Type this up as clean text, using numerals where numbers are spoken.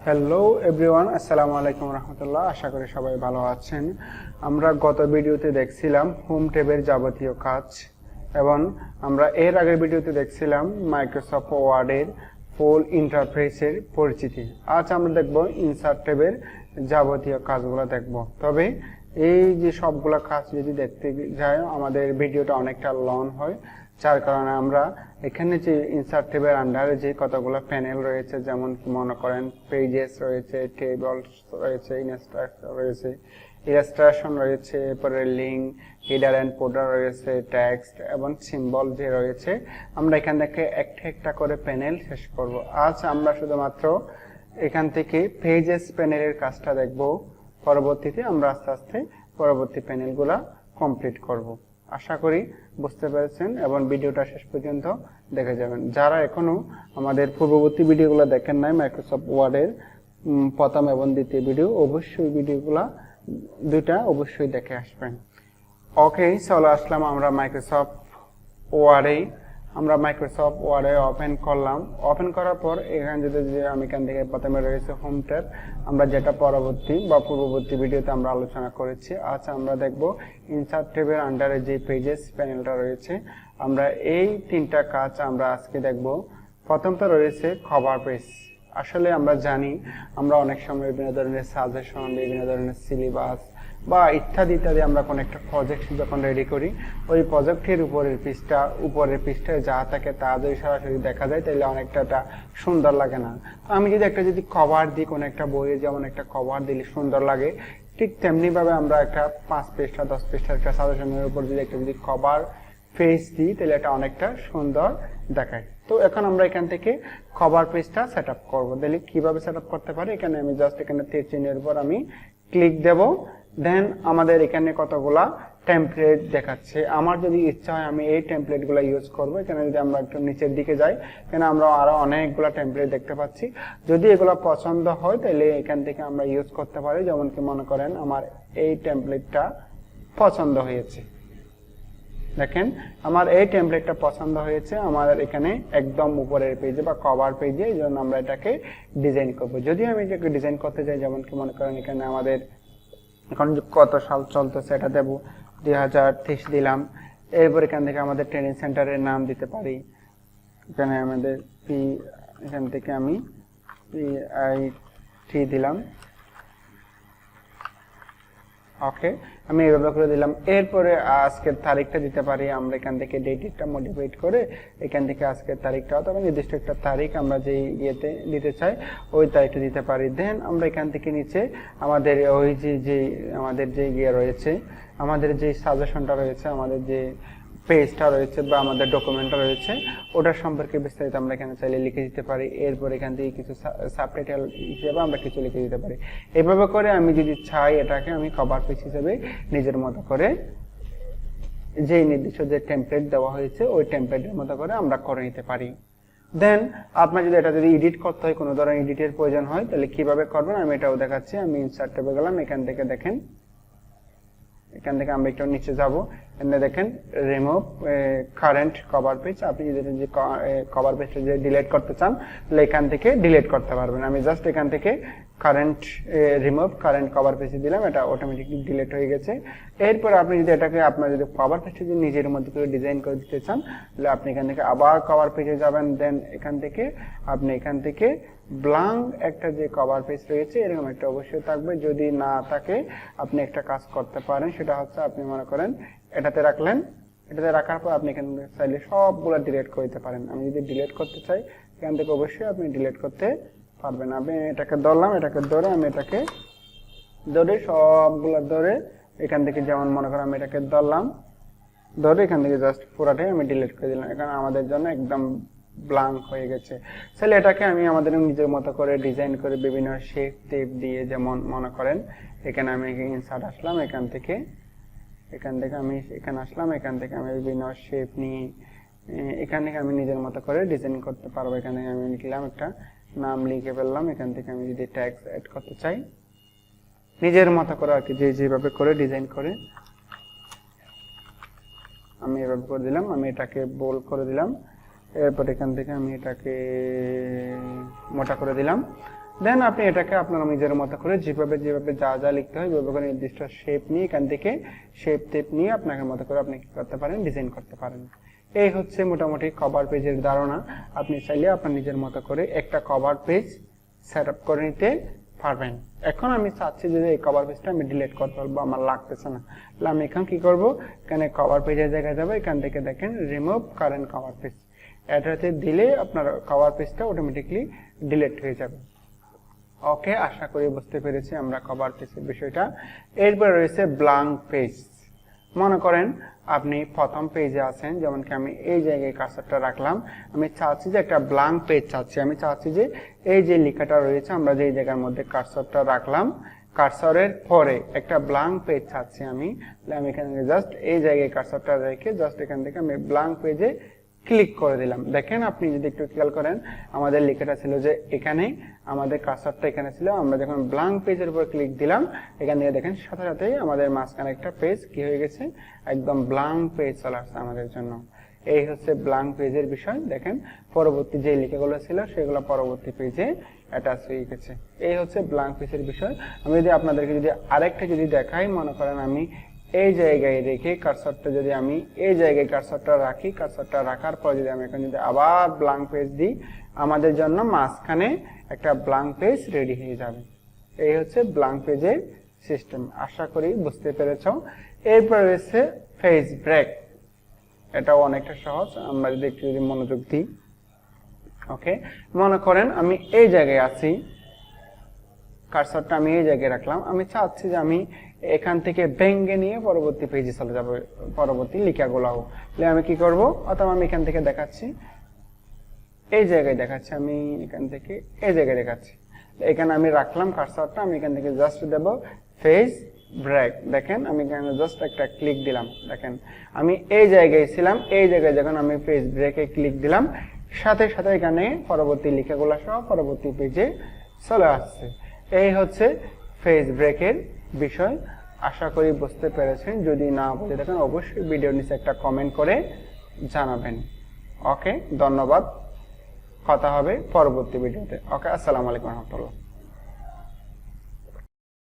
Hello everyone, আসসালামু আলাইকুম রহমতুল্লাহ। আশা করি সবাই ভালো আছেন। আমরা গত ভিডিওতে দেখছিলাম হোম ট্যাবের যাবতীয় কাজ এবং আমরা এর আগের ভিডিওতে দেখছিলাম মাইক্রোসফট ওয়ার্ডের ফুল ইন্টারফেসের পরিচিতি। আজ আমরা দেখব ইনসার্ট ট্যাবের যাবতীয় কাজগুলো দেখব। তবে এই যে সবগুলো কাজ যদি দেখতে যাই আমাদের ভিডিওটা অনেকটা লং হয়, যার কারণে আমরা এখানে যে ইনসার্ট ট্যাবের আন্ডারে যে কতগুলো প্যানেল রয়েছে, যেমন কি মনে করেন পেজেস রয়েছে, টেবলস রয়েছে, ইলাস্ট্রেশন রয়েছে, এরপরে লিঙ্ক, হেডার এন্ড ফোল্ডার রয়েছে, টেক্সট এবং সিম্বল যে রয়েছে, আমরা এখান থেকে একটা একটা করে প্যানেল শেষ করব। আজ আমরা শুধুমাত্র এখান থেকে পেজেস প্যানেলের কাজটা দেখব। পরবর্তীতে আমরা আস্তে আস্তে পরবর্তী প্যানেলগুলো কমপ্লিট করব। আশা করি বুঝতে পেরেছেন এবং ভিডিওটা শেষ পর্যন্ত দেখে যাবেন। যারা এখনো আমাদের পূর্ববর্তী ভিডিওগুলো দেখেন নাই, মাইক্রোসফট ওয়ার্ডের প্রথম এবং দ্বিতীয় ভিডিও, অবশ্যই ভিডিওগুলো দুইটা অবশ্যই দেখে আসবেন। ওকে, চলো আসলাম আমরা মাইক্রোসফট ওয়ার্ডে। আমরা মাইক্রোসফট ওয়ার্ডে ওপেন করলাম। ওপেন করার পর এখানে যদি আমি এখান থেকে প্রথমে রয়েছে হোম ট্যাব, আমরা যেটা পরবর্তী বা পূর্ববর্তী ভিডিওতে আমরা আলোচনা করেছি। আজ আমরা দেখব ইনসার্ট ট্যাবের আন্ডারে যে পেজেস প্যানেলটা রয়েছে, আমরা এই তিনটা কাজ আমরা আজকে দেখব। প্রথমটা রয়েছে কভার পেজ। আসলে আমরা জানি আমরা অনেক সময় বিভিন্ন ধরনের সাজেশন, বিভিন্ন ধরনের সিলেবাস বা ইত্যাদি ইত্যাদি আমরা কোনো একটা প্রজেক্ট যখন রেডি করি, ওই প্রজেক্টের উপরের পৃষ্ঠায় যা থাকে তা যদি সরাসরি দেখা যায় তাহলে অনেকটা সুন্দর লাগে না। আমি যদি যদি কভার দিই কোনো একটা বইয়ে, যেমন একটা কভার দিলে সুন্দর লাগে, ঠিক তেমনিভাবে আমরা একটা 5 পৃষ্ঠা 10 পৃষ্ঠার একটা সাজেশনের উপর যদি কভার পেজ দিই তাহলে এটা অনেকটা সুন্দর দেখায়। তো এখন আমরা এখান থেকে কভার পেজটা সেট আপ করবো। তাহলে কিভাবে সেট আপ করতে পারি, এখানে আমি জাস্ট এখানে তীর চিহ্নের উপর আমি ক্লিক দেব। দেন আমাদের এখানে কতগুলা টেমপ্লেট দেখাচ্ছে। আমার যদি ইচ্ছা হয় আমি এই টেমপ্লেটগুলো ইউজ করব। এখানে যদি আমরা একটু নিচের দিকে যাই, এখানে আমরা আরো অনেকগুলো টেমপ্লেট দেখতে পাচ্ছি। যদি এগুলো পছন্দ হয় তাহলে এখান থেকে আমরা ইউজ করতে পারি। যেমন কি মনে করেন আমার এই টেমপ্লেটটা পছন্দ হয়েছে, দেখেন আমার এই টেমপ্লেটটা পছন্দ হয়েছে আমার এখানে একদম উপরের পেজে বা কভার পেজে। এই জন্য আমরা এটাকে ডিজাইন করব। যদি আমি এটাকে ডিজাইন করতে যাই, যেমন কি মনে করেন এখানে আমাদের এখন কত সাল চলতেছে এটা দেব, 2023 দিলাম। এরপর এখান থেকে আমাদের ট্রেনিং সেন্টারের নাম দিতে পারি। এখানে আমাদের এখান থেকে আমি PIT দিলাম। ওকে, আমি এইভাবে করে দিলাম। এরপরে আজকের তারিখটা দিতে পারি। আমরা এখান থেকে ডেটটা মডিফাইড করে এখান থেকে আজকের তারিখটা অথবা নির্দিষ্ট একটা তারিখ আমরা যেই ইয়েতে দিতে চাই ওই তারিখটা দিতে পারি। দেন আমরা এখান থেকে নিচে আমাদের ওই যে আমাদের যে ইয়ে রয়েছে, আমাদের যে সাজেশনটা রয়েছে, আমাদের যে পেজটা রয়েছে বা আমাদের ডকুমেন্টটা রয়েছে, ওটার সম্পর্কে বিস্তারিত আমরা এখানে চাইলে লিখে দিতে পারি। এরপর এখান থেকে কিছু সাবটাইটেল হিসেবে আমরা কিছু লিখে দিতে পারি। এইভাবে করে আমি যদি চাই এটাকে আমি কভার পেজ হিসেবে নিজের মতো করে যেই নির্দিষ্ট যে টেমপ্লেট দেওয়া হয়েছে ওই টেমপ্লেটের মতো করে আমরা করে নিতে পারি। দেন আপনার যদি এটা এডিট করতে হয়, কোনো ধরনের এডিটের প্রয়োজন হয়, তাহলে কিভাবে করবেন আমি এটাও দেখাচ্ছি। আমি ইনসার্ট ট্যাবে গেলাম, এখান থেকে দেখেন, এখান থেকে আমরা একটু নিচে যাব, এখানে দেখেন রিমুভ কারেন্ট কভার পেজ। আপনি যদি কভার পেজটা যদি ডিলিট করতে চান তাহলে এখান থেকে ডিলিট করতে পারবেন। আমি জাস্ট এখান থেকে রিমুভ কারেন্ট কভার পেজ দিলাম, এটা অটোমেটিকলি ডিলিট হয়ে গেছে। এরপর আপনি যদি এটাকে আপনার যদি কভার পেজটা যদি নিজের মধ্যে করে ডিজাইন করে দিতে চান তাহলে আপনি এখান থেকে আবার কভার পেজে যাবেন। দেন এখান থেকে আপনি এখান থেকে ব্ল্যাঙ্ক একটা যে কভার পেজ রয়েছে এরকম একটা অবশ্যই থাকবে। যদি না থাকে আপনি একটা কাজ করতে পারেন, সেটা হচ্ছে আপনি মনে করেন এটাতে রাখলেন, এটাতে রাখার পর আপনি এখান থেকে চাইলে সবগুলো ডিলিট করে দিতে পারেন। আমি যদি ডিলিট করতে চাই এখান থেকে অবশ্যই আপনি ডিলিট করতে পারবেন। আমি এটাকে ধরলাম, এটাকে ধরে আমি এটাকে সবগুলো ধরে এখান থেকে, যেমন মনে করেন আমি এটাকে ধরলাম, ধরে এখান থেকে জাস্ট পুরাটাই আমি ডিলিট করে দিলাম। এখানে আমাদের জন্য একদম ব্ল্যাঙ্ক হয়ে গেছে। তাহলে এটাকে আমি আমাদের নিজের মতো করে ডিজাইন করে বিভিন্ন শেপ টেপ দিয়ে, যেমন মনে করেন এখানে আমি ইনসার্ট আসলাম, এখান থেকে আমি এখানে আসলাম, এখান থেকে আমি বিভিন্ন শেপ নিয়ে এখান থেকে আমি নিজের মতো করে ডিজাইন করতে পারবো। এখানে আমি লিখলাম, একটা নাম লিখে ফেললাম। এখান থেকে আমি যদি ট্যাক্স অ্যাড করতে চাই নিজের মতো করে আর কি, যেভাবে করে ডিজাইন করে আমি এভাবে করে দিলাম। আমি এটাকে বোল্ড করে দিলাম। এরপর এখান থেকে আমি এটাকে মোটা করে দিলাম। দেন আপনি এটাকে আপনার নিজের মতো করে যেভাবে যা যা লিখতে হয় ওইভাবে করে নির্দিষ্ট শেপ নিয়ে এখান থেকে শেপ টেপ নিয়ে আপনার মতো করে আপনি কি করতে পারেন, ডিজাইন করতে পারেন। এই হচ্ছে মোটামুটি কভার পেজের ধারণা। আপনি চাইলে আপনার নিজের মতো করে একটা কভার পেজ সেট আপ করে নিতে পারবেন। এখন আমি চাচ্ছি যে এই কভার পেজটা আমি ডিলিট করতে পারবো, আমার লাগতেছে না, তাহলে আমি এখন কি করব, এখানে কভার পেজের জায়গায় যাবো, এখান থেকে দেখেন রিমুভ কারেন্ট কভার পেজ, এটাতে দিলে আপনার কভার পেজটা অটোমেটিকলি ডিলিট হয়ে যাবে। ওকে, আশা করি বুঝতে পেরেছি আমরা কভার পেজের বিষয়টা। এরপর রয়েছে ব্ল্যাঙ্ক পেজ। মনে করেন আপনি প্রথম পেজে আছেন, যেমন কি আমি এই জায়গায় কার্সরটা রাখলাম, আমি চাচ্ছি যে একটা ব্ল্যাঙ্ক পেজ চাচ্ছি, আমি চাচ্ছি যে এই যে লেখাটা রয়েছে আমরা যে জায়গার মধ্যে কার্সরটা রাখলাম, কার্সরের পরে একটা ব্ল্যাঙ্ক পেজ চাচ্ছি আমি এখানে জাস্ট এই জায়গায় কার্সরটা রেখে জাস্ট এখান থেকে আমি ব্ল্যাঙ্ক পেজে ক্লিক করে দিলাম। দেখেন আপনি যদি একটু খেয়াল করেন, আমাদের লেখাটা ছিল যে এখানে, আমাদের কার্সরটা এখানে ছিল, আমরা যখন ব্ল্যাঙ্ক পেজের উপর ক্লিক দিলাম এখান থেকে দেখেন সাথে সাথেই আমাদের মাঝখানে একটা পেজ কি হয়ে গেছে, একদম ব্ল্যাঙ্ক পেজ চলে আসছে আমাদের জন্য। এই হচ্ছে ব্ল্যাঙ্ক পেজের বিষয়। দেখেন পরবর্তী যে লেখাগুলো ছিল সেগুলো পরবর্তী পেজে অ্যাটাচ হয়ে গেছে। এই হচ্ছে ব্ল্যাঙ্ক পেজের বিষয়। আমি যদি আপনাদেরকে যদি আরেকটা যদি দেখাই, মনে করেন আমি এই জায়গায় রেখে কার্সরটা যদি আমি এই জায়গায় কার্সরটা রাখি, কার্সরটা রাখার পর যদি আমি এখন যদি আবার ব্ল্যাঙ্ক পেজ দিই, আমাদের জন্য মাঝখানে একটা ব্ল্যাঙ্ক পেজ রেডি হয়ে যাবে। এই হচ্ছে ব্ল্যাঙ্ক পেজের সিস্টেম। আশা করি বুঝতে পেরেছ। এরপর রয়েছে পেজ ব্রেক। এটাও অনেকটা সহজ, আমরা যদি একটু যদি মনোযোগ দিই। ওকে, মনে করেন আমি এই জায়গায় আছি, কার্সরটা আমি এই জায়গায় রাখলাম, আমি চাচ্ছি যে আমি এখান থেকে ভেঙে নিয়ে পরবর্তী পেজে চলে যাবো, পরবর্তী লেখাগুলাও। তাহলে আমি কি করব, অথবা আমি এখান থেকে দেখাচ্ছি, এই জায়গায় দেখাচ্ছি, আমি এখান থেকে এই জায়গায় দেখাচ্ছি, এখানে আমি রাখলাম কার্সরটা, আমি এখান থেকে জাস্ট দেব পেজ ব্রেক। দেখেন আমি এখানে জাস্ট একটা ক্লিক দিলাম, দেখেন আমি এই জায়গায় ছিলাম, এই জায়গায় যখন আমি পেজ ব্রেকে ক্লিক দিলাম সাথে সাথে এখানে পরবর্তী লেখাগুলো সহ পরবর্তী পেজে চলে আসছে। এই হচ্ছে পেজ ব্রেকের বিষয়। আশা করি বুঝতে পেরেছেন। যদি না বুঝে থাকেন অবশ্যই ভিডিওর নিচে একটা কমেন্ট করে জানাবেন। ওকে, ধন্যবাদ। কথা হবে পরবর্তী ভিডিওতে। ওকে, আসসালামু আলাইকুম রহমতুল্লাহ।